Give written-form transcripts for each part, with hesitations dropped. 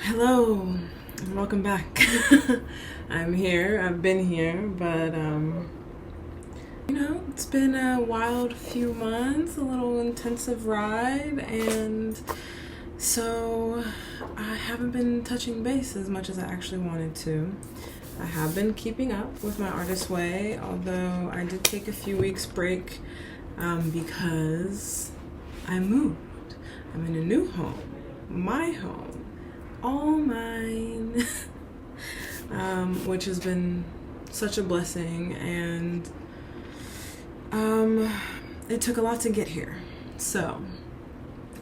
Hello, and welcome back. I'm here, I've been here, but it's been a wild few months, a little intensive ride, and so I haven't been touching base as much as I actually wanted to. I have been keeping up with my artist way, although I did take a few weeks break because I moved. I'm in a new home, my home, all mine, which has been such a blessing, and it took a lot to get here. So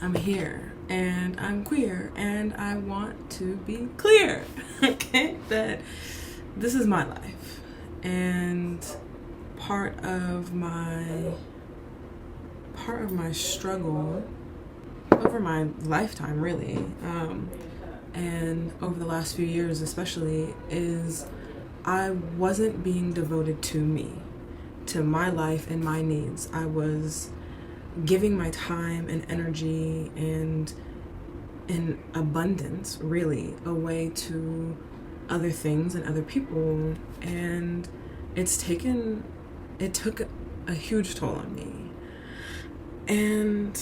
I'm here, and I'm queer, and I want to be clear, okay, that this is my life, and part of my struggle over my lifetime, really, and over the last few years especially, is I wasn't being devoted to me, to my life and my needs. I was giving my time and energy and in abundance, really, away to other things and other people, and it took a huge toll on me. And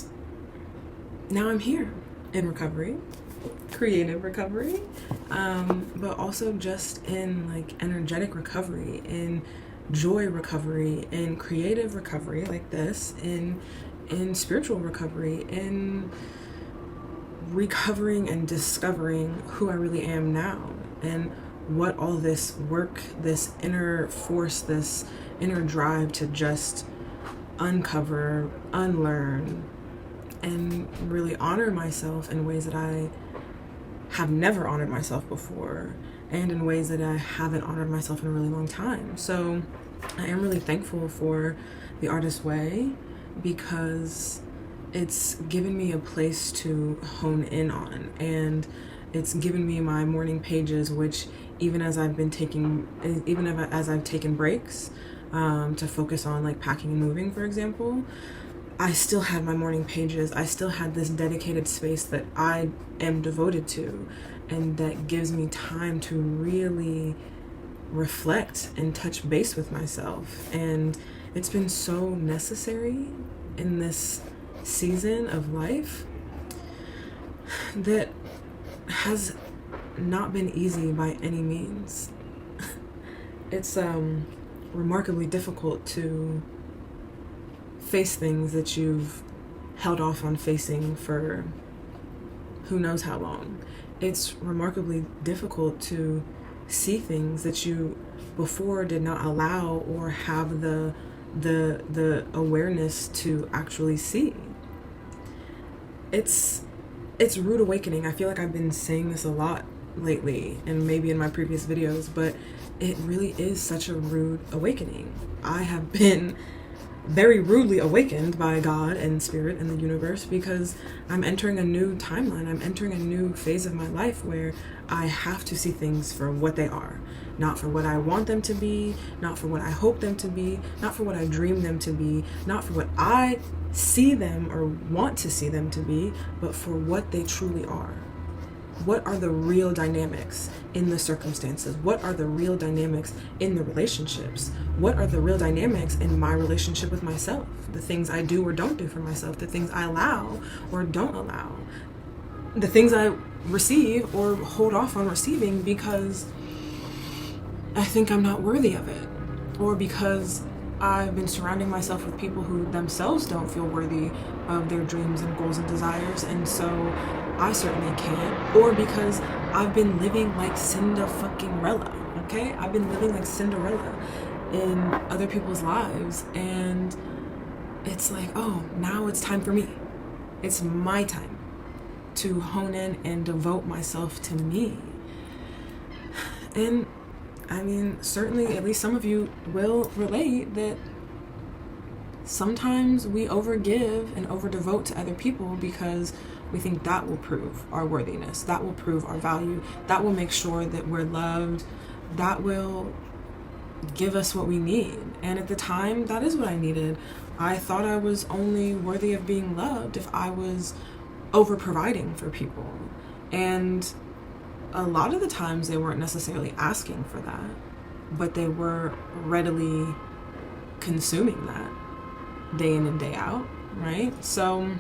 now I'm here in recovery, creative recovery, but also just in like energetic recovery, in joy recovery, in creative recovery like this, in spiritual recovery, in recovering and discovering who I really am now, and what all this work, this inner force, this inner drive to just uncover, unlearn, and really honor myself in ways that I have never honored myself before, and in ways that I haven't honored myself in a really long time. So I am really thankful for the artist way, because it's given me a place to hone in on, and it's given me my morning pages, which even as I've taken breaks to focus on like packing and moving, for example, I still had my morning pages. I still had this dedicated space that I am devoted to, and that gives me time to really reflect and touch base with myself. And it's been so necessary in this season of life that has not been easy by any means. It's remarkably difficult to face things that you've held off on facing for who knows how long. It's remarkably difficult to see things that you before did not allow or have the awareness to actually see. It's rude awakening. I feel like I've been saying this a lot lately, and maybe in my previous videos, but it really is such a rude awakening. I have been very rudely awakened by God and spirit and the universe, because I'm entering a new timeline. I'm entering a new phase of my life where I have to see things for what they are, not for what I want them to be, not for what I hope them to be, not for what I dream them to be, not for what I see them or want to see them to be, but for what they truly are. What are the real dynamics in the circumstances? What are the real dynamics in the relationships? What are the real dynamics in my relationship with myself? The things I do or don't do for myself, the things I allow or don't allow, the things I receive or hold off on receiving because I think I'm not worthy of it, or because I've been surrounding myself with people who themselves don't feel worthy of their dreams and goals and desires, and so I certainly can't, or because I've been living like Cinderella, okay? I've been living like Cinderella in other people's lives, and it's like, oh, now it's time for me. It's my time to hone in and devote myself to me. And I mean, certainly, at least some of you will relate that sometimes we overgive and overdevote to other people because we think that will prove our worthiness, that will prove our value, that will make sure that we're loved, that will give us what we need. And at the time, that is what I needed. I thought I was only worthy of being loved if I was over providing for people. And a lot of the times they weren't necessarily asking for that, but they were readily consuming that day in and day out, right? So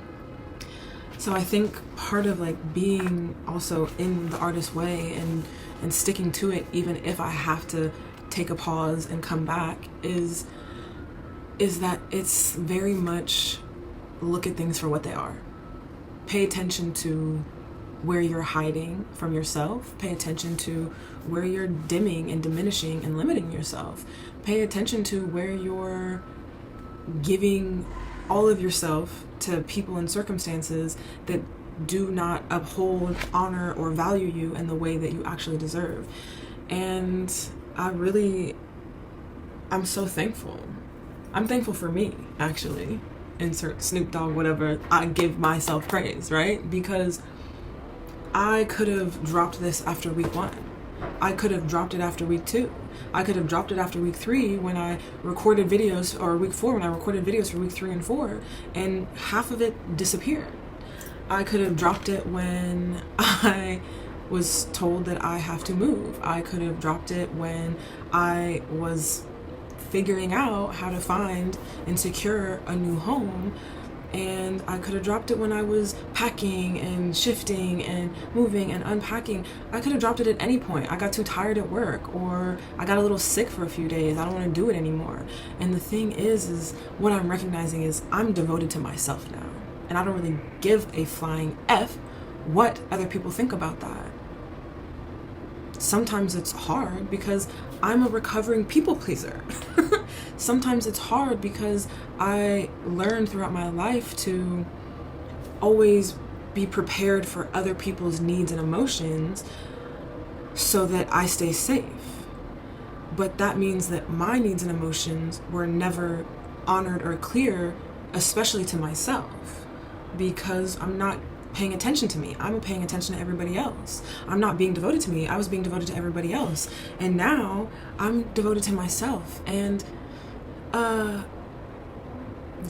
I think part of like being also in the artist way and sticking to it, even if I have to take a pause and come back, is that it's very much look at things for what they are. Pay attention to where you're hiding from yourself. Pay attention to where you're dimming and diminishing and limiting yourself. Pay attention to where you're giving all of yourself to people and circumstances that do not uphold, honor, or value you in the way that you actually deserve. And I'm so thankful. I'm thankful for me, actually. Insert Snoop Dogg, whatever. I give myself praise, right? Because I could have dropped this after week 1. I could have dropped it after week 2. I could have dropped it after week 3 when I recorded videos, or week 4 when I recorded videos for week 3 and 4, and half of it disappeared. I could have dropped it when I was told that I have to move. I could have dropped it when I was figuring out how to find and secure a new home. And I could have dropped it when I was packing and shifting and moving and unpacking. I could have dropped it at any point. I got too tired at work, or I got a little sick for a few days. I don't want to do it anymore. And the thing is what I'm recognizing is I'm devoted to myself now. And I don't really give a flying F what other people think about that. Sometimes it's hard because I'm a recovering people pleaser. Sometimes it's hard because I learned throughout my life to always be prepared for other people's needs and emotions so that I stay safe. But that means that my needs and emotions were never honored or clear, especially to myself, because I'm not paying attention to me. I'm paying attention to everybody else. I'm not being devoted to me. I was being devoted to everybody else. And now I'm devoted to myself. And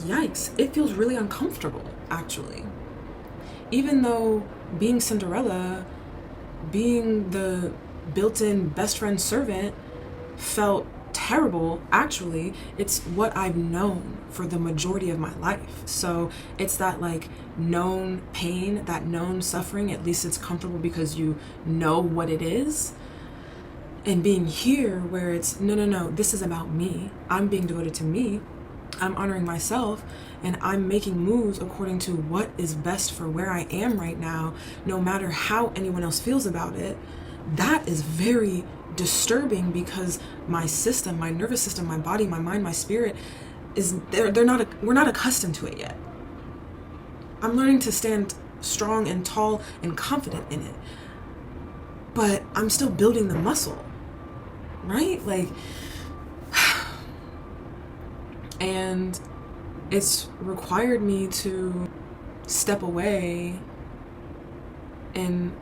yikes, it feels really uncomfortable, actually. Even though being Cinderella, being the built-in best friend servant felt terrible, actually, it's what I've known for the majority of my life. So it's that like known pain, that known suffering. At least it's comfortable because you know what it is. And being here where it's no, this is about me. I'm being devoted to me. I'm honoring myself, and I'm making moves according to what is best for where I am right now, no matter how anyone else feels about it. That is very disturbing because my system, my nervous system, my body, my mind, my spirit we're not accustomed to it yet. I'm learning to stand strong and tall and confident in it, but I'm still building the muscle, right? Like, and it's required me to step away and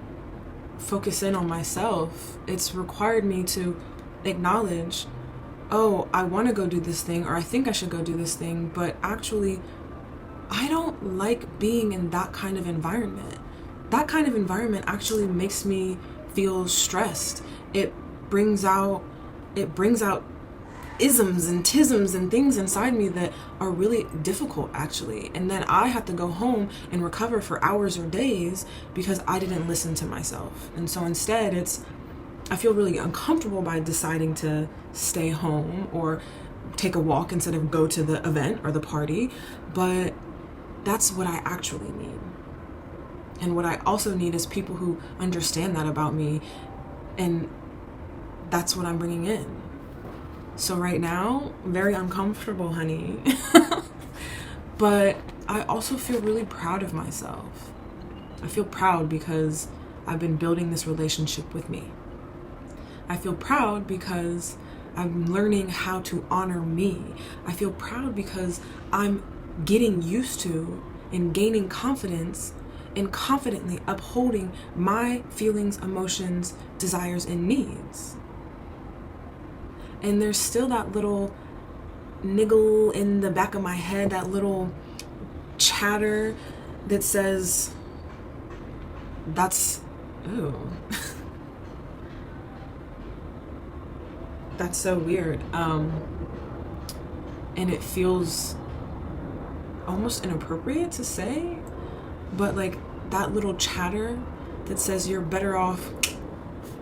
focus in on myself. It's required me to acknowledge, oh, I want to go do this thing, or I think I should go do this thing, but actually I don't like being in that kind of environment. That kind of environment actually makes me feel stressed. It brings out isms and tisms and things inside me that are really difficult, actually. And then I have to go home and recover for hours or days because I didn't listen to myself. And so instead I feel really uncomfortable by deciding to stay home or take a walk instead of go to the event or the party. But that's what I actually need. And what I also need is people who understand that about me. And that's what I'm bringing in. So right now, very uncomfortable, honey. But I also feel really proud of myself. I feel proud because I've been building this relationship with me. I feel proud because I'm learning how to honor me. I feel proud because I'm getting used to and gaining confidence and confidently upholding my feelings, emotions, desires, and needs. And there's still that little niggle in the back of my head, that little chatter that says, that's That's so weird. And it feels almost inappropriate to say, but like that little chatter that says you're better off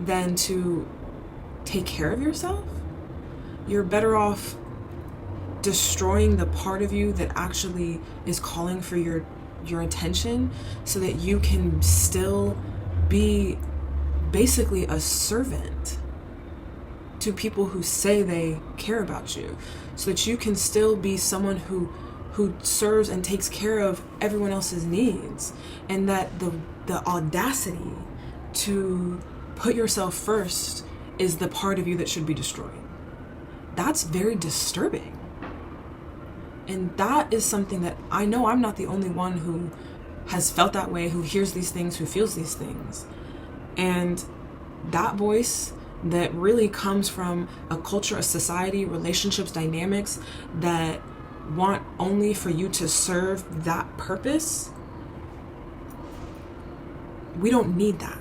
than to take care of yourself. You're better off destroying the part of you that actually is calling for your attention so that you can still be basically a servant to people who say they care about you, so that you can still be someone who serves and takes care of everyone else's needs, and that the audacity to put yourself first is the part of you that should be destroyed. That's very disturbing. And that is something that I know I'm not the only one who has felt that way, who hears these things, who feels these things. And that voice that really comes from a culture, a society, relationships, dynamics that want only for you to serve that purpose, we don't need that.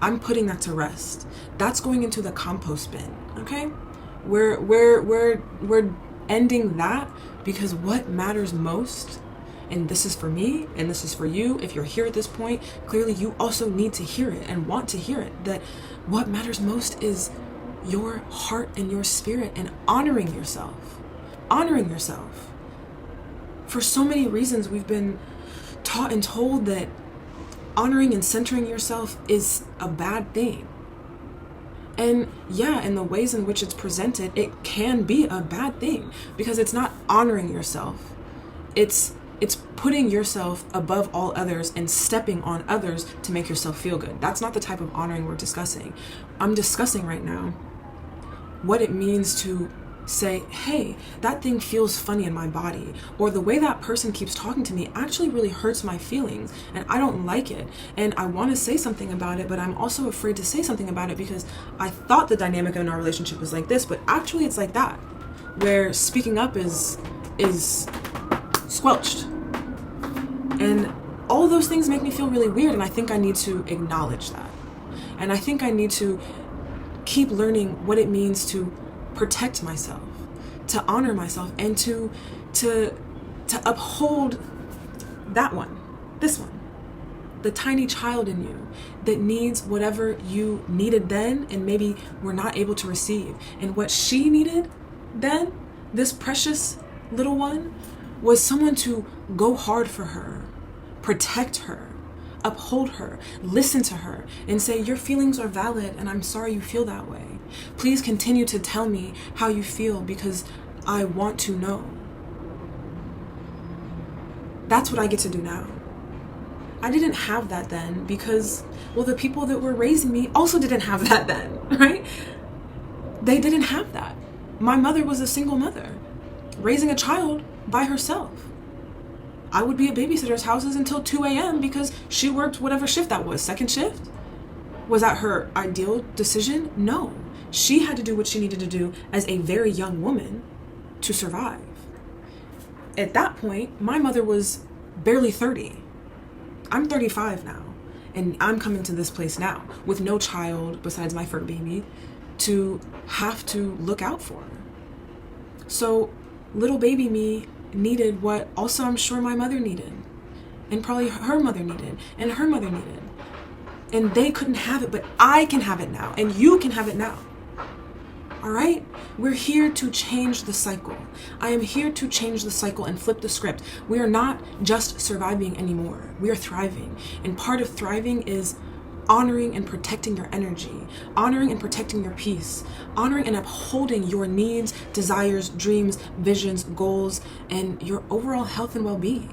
I'm putting that to rest. That's going into the compost bin, okay? We're ending that, because what matters most, and this is for me and this is for you, if you're here at this point, clearly you also need to hear it and want to hear it, that what matters most is your heart and your spirit, and honoring yourself. Honoring yourself. For so many reasons, we've been taught and told that honoring and centering yourself is a bad thing. And yeah, in the ways in which it's presented, it can be a bad thing, because it's not honoring yourself. It's putting yourself above all others and stepping on others to make yourself feel good. That's not the type of honoring we're discussing. I'm discussing right now what it means to say, hey, that thing feels funny in my body, or the way that person keeps talking to me actually really hurts my feelings and I don't like it, and I want to say something about it, but I'm also afraid to say something about it because I thought the dynamic in our relationship was like this, but actually it's like that, where speaking up is squelched. And all of those things make me feel really weird, and I think I need to acknowledge that. And I think I need to keep learning what it means to protect myself, to honor myself, and to uphold that one, this one, the tiny child in you that needs whatever you needed then and maybe were not able to receive. And what she needed then, this precious little one, was someone to go hard for her, protect her, uphold her, listen to her, and say, your feelings are valid and I'm sorry you feel that way. Please continue to tell me how you feel because I want to know. That's what I get to do now. I didn't have that then because, well, the people that were raising me also didn't have that then, right? They didn't have that. My mother was a single mother, raising a child by herself. I would be at babysitter's houses until 2 a.m. because she worked whatever shift that was, second shift. Was that her ideal decision? No. She had to do what she needed to do as a very young woman to survive. At that point, my mother was barely 30. I'm 35 now, and I'm coming to this place now with no child besides my fur baby to have to look out for. So little baby me needed what also I'm sure my mother needed, and probably her mother needed, and her mother needed. And they couldn't have it, but I can have it now, and you can have it now. All right? We're here to change the cycle. I am here to change the cycle and flip the script. We are not just surviving anymore. We are thriving. And part of thriving is honoring and protecting your energy, honoring and protecting your peace, honoring and upholding your needs, desires, dreams, visions, goals, and your overall health and well-being.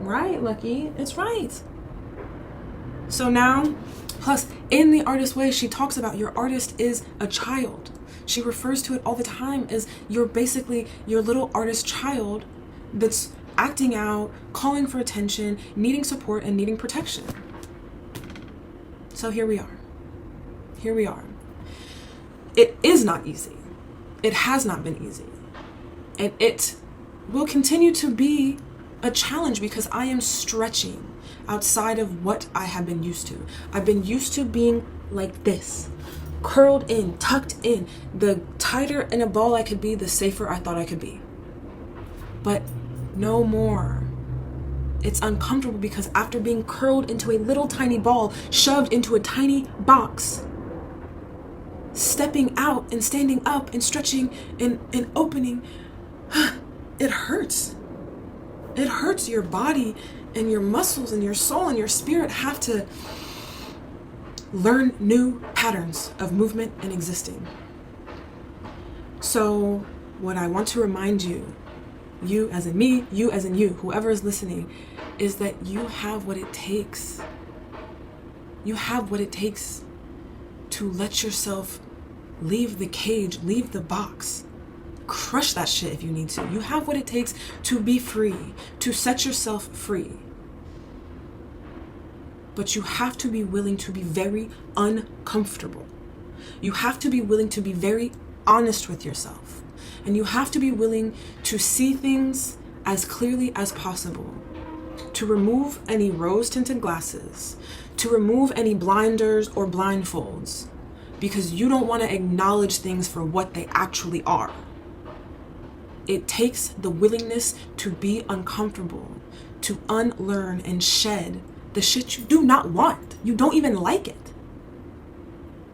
Right, Lucky? It's right. So now, plus in The Artist Way, she talks about your artist is a child. She refers to it all the time as you're basically your little artist child that's acting out, calling for attention, needing support, and needing protection. So here we are. Here we are. It is not easy. It has not been easy. And it will continue to be a challenge because I am stretching outside of what I have been used to. I've been used to being like this, curled in, tucked in. The tighter in a ball I could be, the safer I thought I could be. But no more. It's uncomfortable because after being curled into a little tiny ball, shoved into a tiny box, stepping out and standing up and stretching and opening, it hurts. It hurts. Your body and your muscles and your soul and your spirit have to learn new patterns of movement and existing. So what I want to remind you, you as in me, you as in you, whoever is listening, is that you have what it takes. You have what it takes to let yourself leave the cage, leave the box. Crush that shit if you need to. You have what it takes to be free, to set yourself free. But you have to be willing to be very uncomfortable. You have to be willing to be very honest with yourself. And you have to be willing to see things as clearly as possible. To remove any rose-tinted glasses. To remove any blinders or blindfolds. Because you don't want to acknowledge things for what they actually are. It takes the willingness to be uncomfortable, to unlearn and shed the shit you do not want. You don't even like it.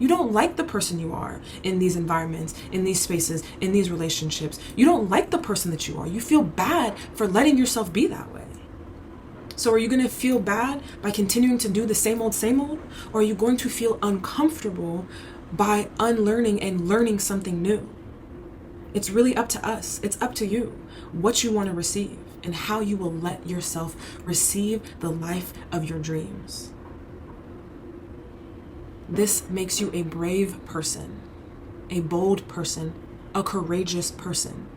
You don't like the person you are in these environments, in these spaces, in these relationships. You don't like the person that you are. You feel bad for letting yourself be that way. So are you going to feel bad by continuing to do the same old, or are you going to feel uncomfortable by unlearning and learning something new? It's really up to us. It's up to you what you want to receive and how you will let yourself receive the life of your dreams. This makes you a brave person, a bold person, a courageous person.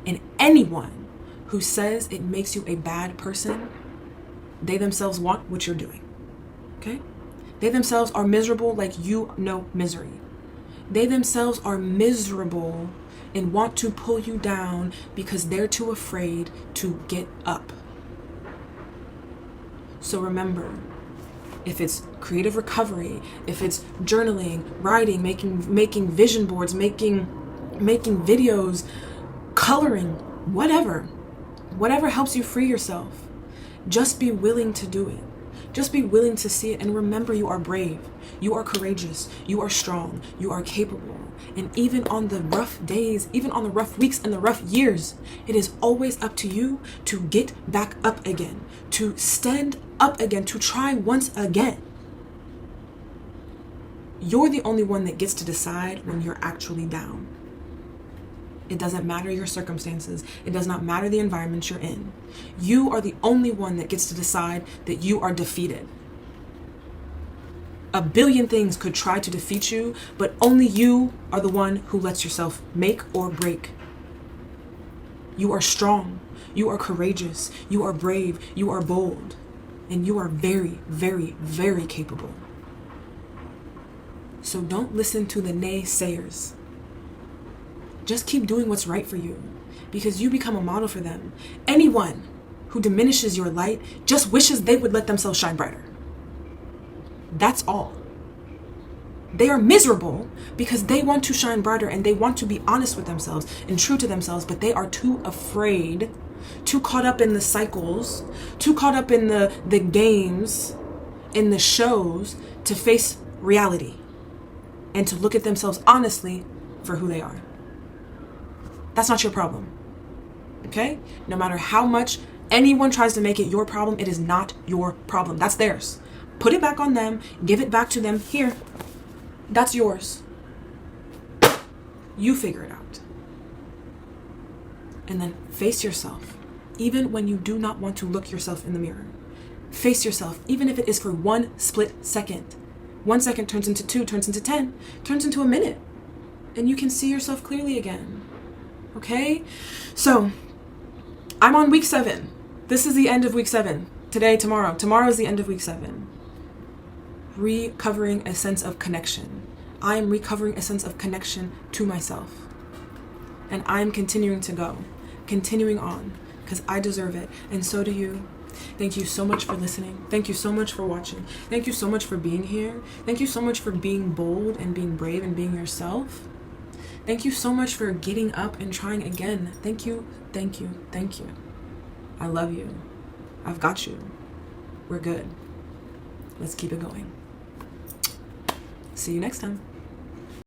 And anyone who says it makes you a bad person, they themselves want what you're doing. Okay? They themselves are miserable like you know misery. They themselves are miserable and want to pull you down because they're too afraid to get up. So remember, if it's creative recovery, if it's journaling, writing, making vision boards, making videos, coloring, whatever helps you free yourself, just be willing to do it. Just be willing to see it, and remember, you are brave, you are courageous, you are strong, you are capable. And even on the rough days, even on the rough weeks and the rough years, it is always up to you to get back up again, to stand up again, to try once again. You're the only one that gets to decide when you're actually down. It doesn't matter your circumstances. It does not matter the environment you're in. You are the only one that gets to decide that you are defeated. A billion things could try to defeat you, but only you are the one who lets yourself make or break. You are strong. You are courageous. You are brave. You are bold. And you are very, very, very capable. So don't listen to the naysayers. Just keep doing what's right for you, because you become a model for them. Anyone who diminishes your light just wishes they would let themselves shine brighter. That's all. They are miserable because they want to shine brighter and they want to be honest with themselves and true to themselves, but they are too afraid, too caught up in the cycles, too caught up in the games, in the shows, to face reality and to look at themselves honestly for who they are. That's not your problem. Okay? No matter how much anyone tries to make it your problem, it is not your problem. That's theirs. Put it back on them. Give it back to them. Here. That's yours. You figure it out. And then face yourself. Even when you do not want to look yourself in the mirror. Face yourself, even if it is for 1 split second. 1 second turns into 2, turns into 10, turns into a minute. And you can see yourself clearly again. Okay? So, I'm on week 7. This is the end of week 7. Today, tomorrow. Tomorrow is the end of week 7. Recovering a sense of connection. I am recovering a sense of connection to myself. And I'm continuing to go. Continuing on. Because I deserve it. And so do you. Thank you so much for listening. Thank you so much for watching. Thank you so much for being here. Thank you so much for being bold and being brave and being yourself. Thank you so much for getting up and trying again. Thank you, thank you, thank you. I love you. I've got you. We're good. Let's keep it going. See you next time.